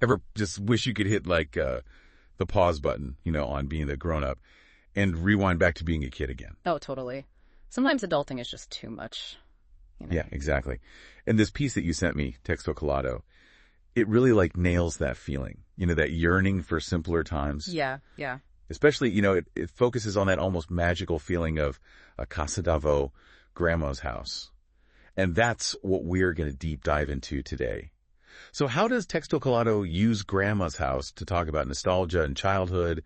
Ever just wish you could hit like the pause button, on being the grown-up and rewind back to being a kid again? Oh, totally. Sometimes adulting is just too much. Yeah, exactly. And this piece that you sent me, Texto Colado, it really like nails that feeling, that yearning for simpler times. Yeah, yeah. Especially, it focuses on that almost magical feeling of a Casa d'Avo, grandma's house. And that's what we're going to deep dive into today. So how does Texto Colado use grandma's house to talk about nostalgia and childhood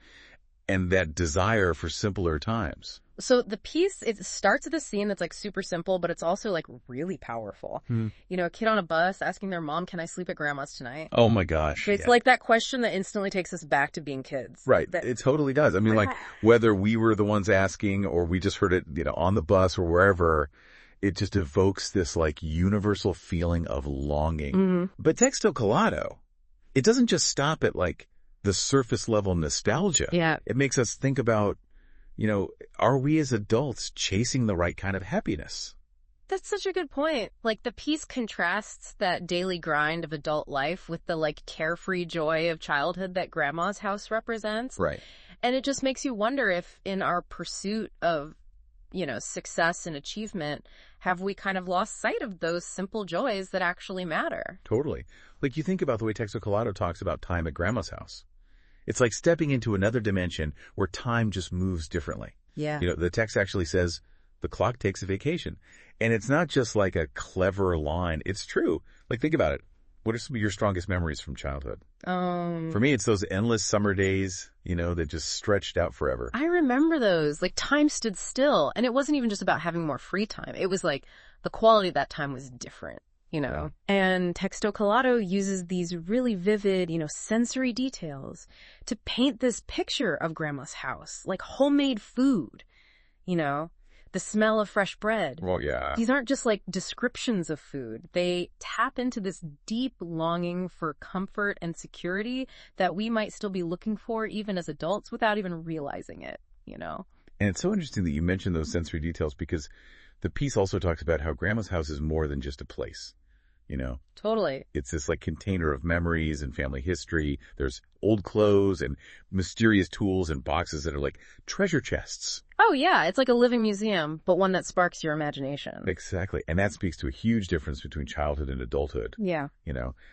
and that desire for simpler times? So the piece, it starts with a scene that's like super simple, but it's also like really powerful. A kid on a bus asking their mom, "Can I sleep at grandma's tonight?" Oh my gosh. It's like that question that instantly takes us back to being kids. Right. It totally does. I mean, like whether we were the ones asking or we just heard it, on the bus or wherever, it just evokes this like universal feeling of longing. But Texto Colado, it doesn't just stop at like the surface level nostalgia. Yeah. It makes us think about, are we as adults chasing the right kind of happiness? That's such a good point. Like the piece contrasts that daily grind of adult life with the like carefree joy of childhood that grandma's house represents. Right. And it just makes you wonder if in our pursuit of success and achievement, have we kind of lost sight of those simple joys that actually matter? Totally. Like you think about the way Texto Colado talks about time at grandma's house. It's like stepping into another dimension where time just moves differently. Yeah. The text actually says the clock takes a vacation. And it's not just like a clever line. It's true. Like think about it. What are some of your strongest memories from childhood? For me, it's those endless summer days, that just stretched out forever. I remember those. Like time stood still. And it wasn't even just about having more free time. It was like the quality of that time was different. Yeah. And Texto Colado uses these really vivid, sensory details to paint this picture of grandma's house, like homemade food, the smell of fresh bread. Well, yeah. These aren't just like descriptions of food. They tap into this deep longing for comfort and security that we might still be looking for even as adults without even realizing it, And it's so interesting that you mentioned those sensory details because the piece also talks about how grandma's house is more than just a place. Totally. It's this like container of memories and family history. There's old clothes and mysterious tools and boxes that are like treasure chests. Oh, yeah. It's like a living museum, but one that sparks your imagination. Exactly. And that speaks to a huge difference between childhood and adulthood. Yeah.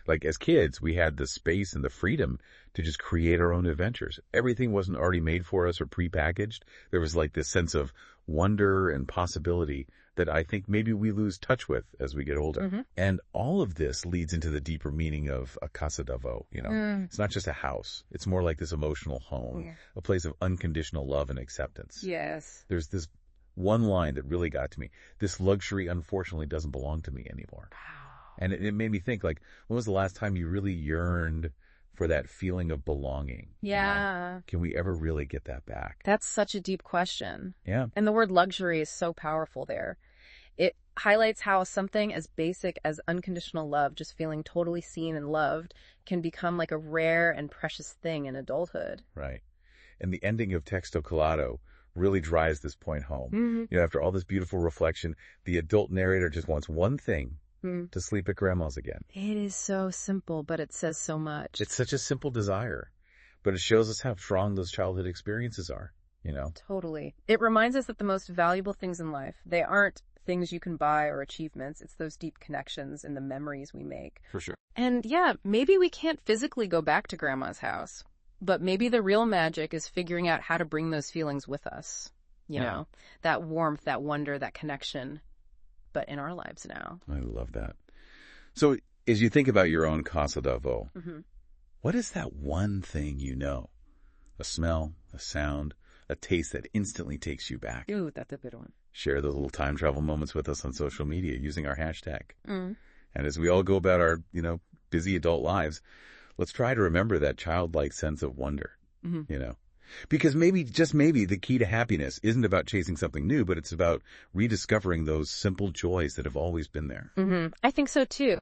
Like as kids, we had the space and the freedom to just create our own adventures. Everything wasn't already made for us or prepackaged. There was like this sense of wonder and possibility that I think maybe we lose touch with as we get older. And all of this leads into the deeper meaning of a Casa d'Avo, It's not just a house. It's more like this emotional home, a place of unconditional love and acceptance. Yes. There's this one line that really got to me. This luxury, unfortunately, doesn't belong to me anymore. And it made me think, like, when was the last time you really yearned for that feeling of belonging? Yeah. Can we ever really get that back? That's such a deep question. Yeah. And the word luxury is so powerful there. It highlights how something as basic as unconditional love, just feeling totally seen and loved, can become like a rare and precious thing in adulthood. Right. And the ending of Texto Colado really drives this point home. After all this beautiful reflection, the adult narrator just wants one thing, to sleep at grandma's again. It is so simple, but it says so much. It's such a simple desire, but it shows us how strong those childhood experiences are, Totally. It reminds us that the most valuable things in life, they aren't things you can buy or achievements. It's those deep connections and the memories we make. For sure. And yeah, maybe we can't physically go back to grandma's house, but maybe the real magic is figuring out how to bring those feelings with us. That warmth, that wonder, that connection, but in our lives now. I love that. So as you think about your own Casa d'Avo, what is that one thing a smell, a sound, a taste that instantly takes you back? Ooh, that's a good one. Share those little time travel moments with us on social media using our hashtag. And as we all go about our, busy adult lives, let's try to remember that childlike sense of wonder, Because maybe, just maybe, the key to happiness isn't about chasing something new, but it's about rediscovering those simple joys that have always been there. I think so too.